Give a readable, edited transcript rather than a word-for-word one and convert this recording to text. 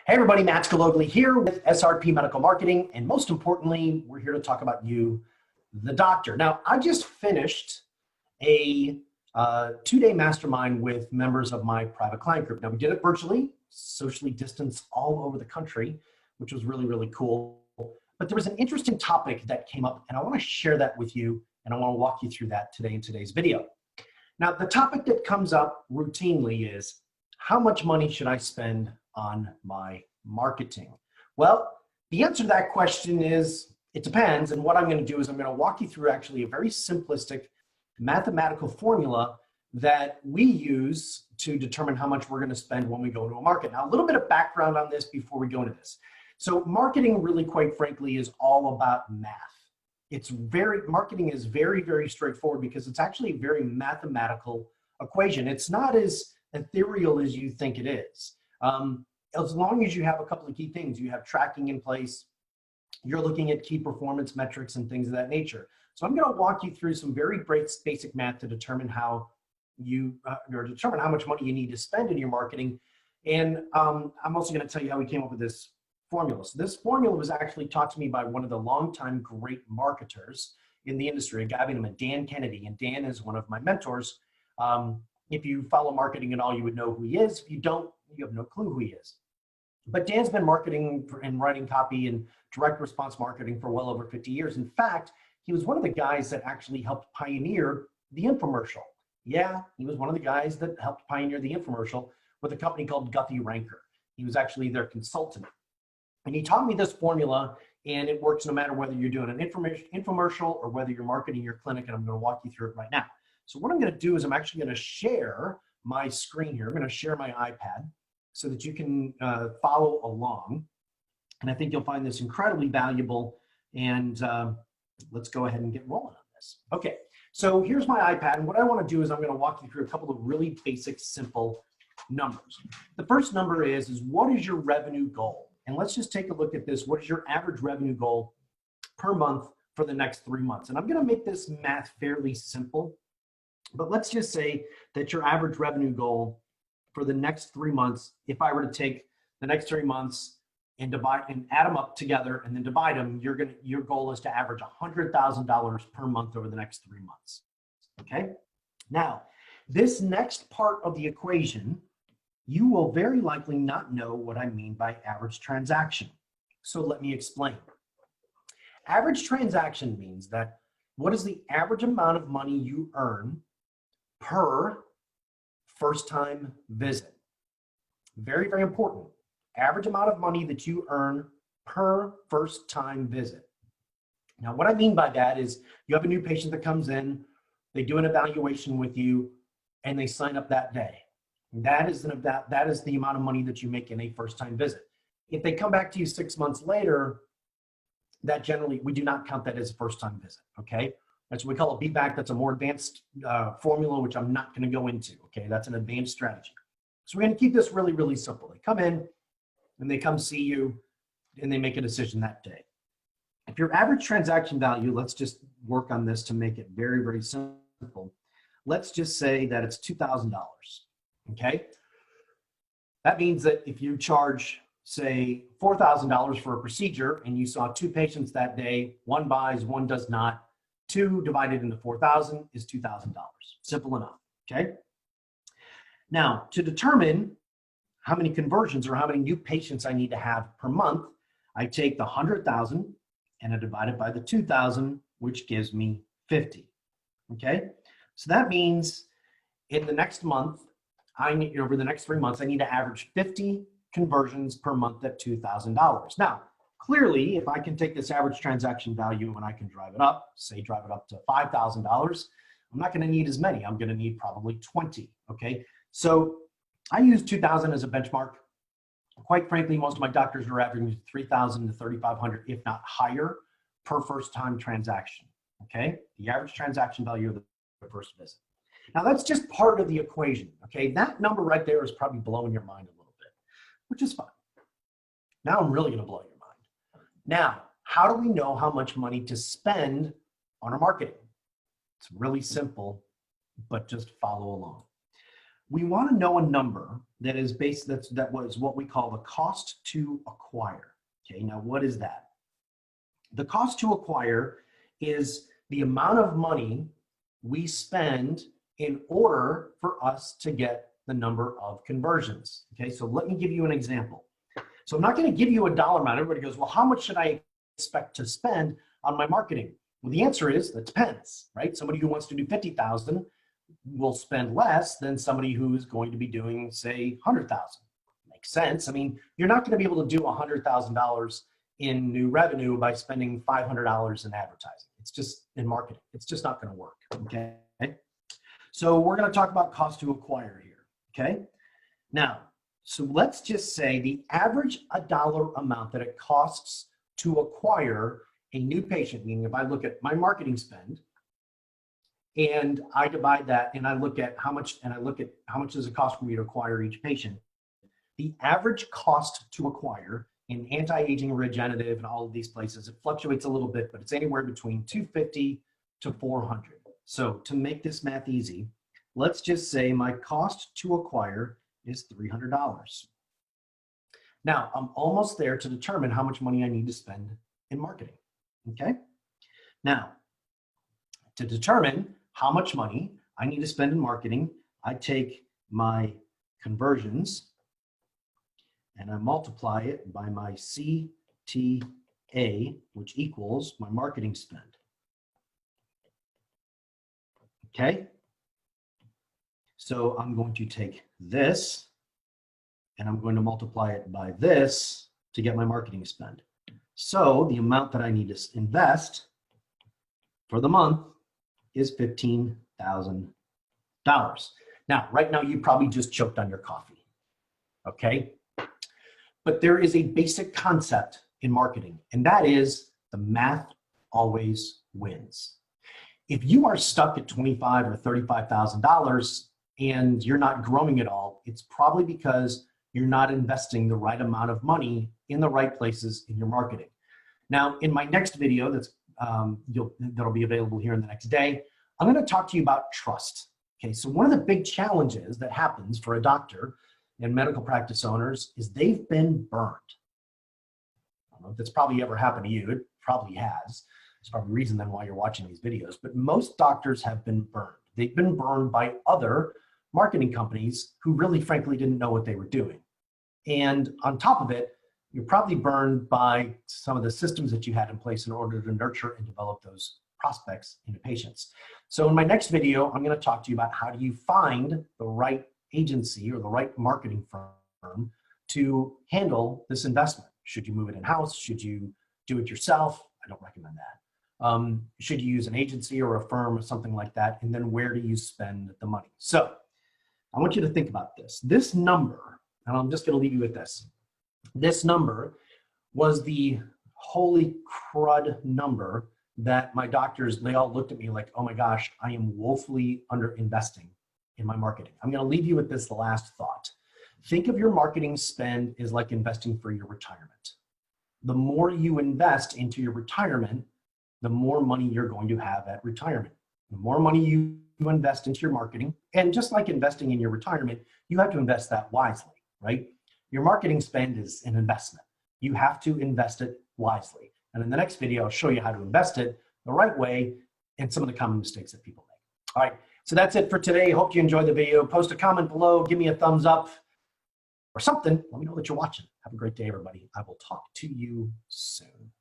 Hey everybody, Matt Scalogli here with SRP Medical Marketing, and most importantly, we're here to talk about you, the doctor. Now, I just finished a two-day mastermind with members of my private client group. Now, we did it virtually, socially distanced all over the country, which was really, really cool. But there was an interesting topic that came up, and I want to share that with you, and I want to walk you through that today in today's video. Now, the topic that comes up routinely is, how much money should I spend on my marketing? Well, the answer to that question is, it depends. And what I'm going to do is I'm going to walk you through actually a very simplistic mathematical formula that we use to determine how much we're going to spend when we go to a market. Now, a little bit of background on this before we go into this. So marketing, really, quite frankly, is all about math. Marketing is very, very straightforward because it's actually a very mathematical equation. It's not as ethereal as you think it is. As long as you have a couple of key things, you have tracking in place, you're looking at key performance metrics and things of that nature. So I'm going to walk you through some very basic math to determine how much money you need to spend in your marketing. And I'm also going to tell you how we came up with this formula. So this formula was actually taught to me by one of the longtime great marketers in the industry, a guy named Dan Kennedy, and Dan is one of my mentors. If you follow marketing at all, you would know who he is. If you don't, you have no clue who he is. But Dan's been marketing and writing copy and direct response marketing for well over 50 years. In fact, he was one of the guys that actually helped pioneer the infomercial. Yeah, he was one of the guys that helped pioneer the infomercial with a company called Guthy-Ranker. He was actually their consultant. And he taught me this formula, and it works no matter whether you're doing an infomercial or whether you're marketing your clinic, and I'm going to walk you through it right now. So what I'm going to do is I'm actually going to share my screen here. I'm going to share my iPad so that you can follow along. And I think you'll find this incredibly valuable. And let's go ahead and get rolling on this. Okay, so here's my iPad. And what I want to do is I'm going to walk you through a couple of really basic, simple numbers. The first number is what is your revenue goal? And let's just take a look at this. What is your average revenue goal per month for the next 3 months? And I'm going to make this math fairly simple. But let's just say that your average revenue goal for the next 3 months, if I were to take the next 3 months and add them up together and then divide them, your goal is to average $100,000 per month over the next 3 months. Okay? Now, this next part of the equation, you will very likely not know what I mean by average transaction. So let me explain. Average transaction means that what is the average amount of money you earn per first-time visit? Very, very important. Average amount of money that you earn per first-time visit. Now, what I mean by that is you have a new patient that comes in, they do an evaluation with you, and they sign up that day. That is the amount of money that you make in a first-time visit. If they come back to you 6 months later, that generally, we do not count that as a first-time visit, okay? That's what we call a beatback. That's a more advanced formula, which I'm not going to go into, okay? That's an advanced strategy. So we're going to keep this really, really simple. They come in, and they come see you, and they make a decision that day. If your average transaction value, let's just work on this to make it very, very simple. Let's just say that it's $2,000. Okay, that means that if you charge, say, $4,000 for a procedure and you saw 2 patients that day, 1 buys, 1 does not, 2 divided into 4,000 is $2,000. Simple enough, okay? Now, to determine how many conversions or how many new patients I need to have per month, I take the 100,000 and I divide it by the 2,000, which gives me 50, okay? So that means in the next month, over the next 3 months, I need to average 50 conversions per month at $2,000. Now, clearly, if I can take this average transaction value and I can drive it up, say drive it up to $5,000, I'm not going to need as many. I'm going to need probably 20, okay? So I use 2,000 as a benchmark. Quite frankly, most of my doctors are averaging 3,000 to 3,500, if not higher, per first-time transaction, okay? The average transaction value of the first visit. Now, that's just part of the equation, okay? That number right there is probably blowing your mind a little bit, which is fine. Now I'm really gonna blow your mind. Now, how do we know how much money to spend on our marketing? It's really simple, but just follow along. we want to know a number that is based, that was what we call the cost to acquire. Okay, now what is that? The cost to acquire is the amount of money we spend in order for us to get the number of conversions. Okay, so let me give you an example. So I'm not going to give you a dollar amount. Everybody goes, well, how much should I expect to spend on my marketing? Well, the answer is, that depends, right? Somebody who wants to do 50,000 will spend less than somebody who's going to be doing, say, 100,000. Makes sense. I mean, you're not going to be able to do $100,000 in new revenue by spending $500 in advertising. It's just in marketing. It's just not going to work. Okay. So we're going to talk about cost to acquire here. Okay. Now, so let's just say the average dollar amount that it costs to acquire a new patient, meaning if I look at my marketing spend and I divide that and I look at how much does it cost for me to acquire each patient, the average cost to acquire in anti-aging, regenerative, and all of these places, it fluctuates a little bit, but it's anywhere between $250 to $400. So to make this math easy, let's just say my cost to acquire is $300. Now, I'm almost there to determine how much money I need to spend in marketing, okay? Now, to determine how much money I need to spend in marketing, I take my conversions and I multiply it by my CTA, which equals my marketing spend, okay? So I'm going to take this and I'm going to multiply it by this to get my marketing spend. So the amount that I need to invest for the month is $15,000. Now, right now, you probably just choked on your coffee, okay? But there is a basic concept in marketing, and that is the math always wins. If you are stuck at $25,000 or $35,000 and you're not growing at all, it's probably because you're not investing the right amount of money in the right places in your marketing. Now, in my next video that'll be available here in the next day, I'm going to talk to you about trust. Okay, so one of the big challenges that happens for a doctor and medical practice owners is they've been burned. I don't know if that's probably ever happened to you. It probably has. It's probably the reason then why you're watching these videos. But most doctors have been burned. They've been burned by other marketing companies who really, frankly, didn't know what they were doing. And on top of it, you're probably burned by some of the systems that you had in place in order to nurture and develop those prospects into patients. So in my next video, I'm going to talk to you about how do you find the right agency or the right marketing firm to handle this investment. Should you move it in-house? Should you do it yourself? I don't recommend that. Should you use an agency or a firm or something like that? And then where do you spend the money? So I want you to think about this. This number, and I'm just going to leave you with this. This number was the holy crud number that my doctors, they all looked at me like, oh my gosh, I am woefully under investing in my marketing. I'm going to leave you with this last thought. Think of your marketing spend as like investing for your retirement. The more you invest into your retirement, the more money you're going to have at retirement. The more money you invest into your marketing, and just like investing in your retirement, you have to invest that wisely, right? Your marketing spend is an investment. You have to invest it wisely. And in the next video, I'll show you how to invest it the right way and some of the common mistakes that people make. All right, so that's it for today. Hope you enjoyed the video. Post a comment below, give me a thumbs up or something. Let me know that you're watching. Have a great day, everybody. I will talk to you soon.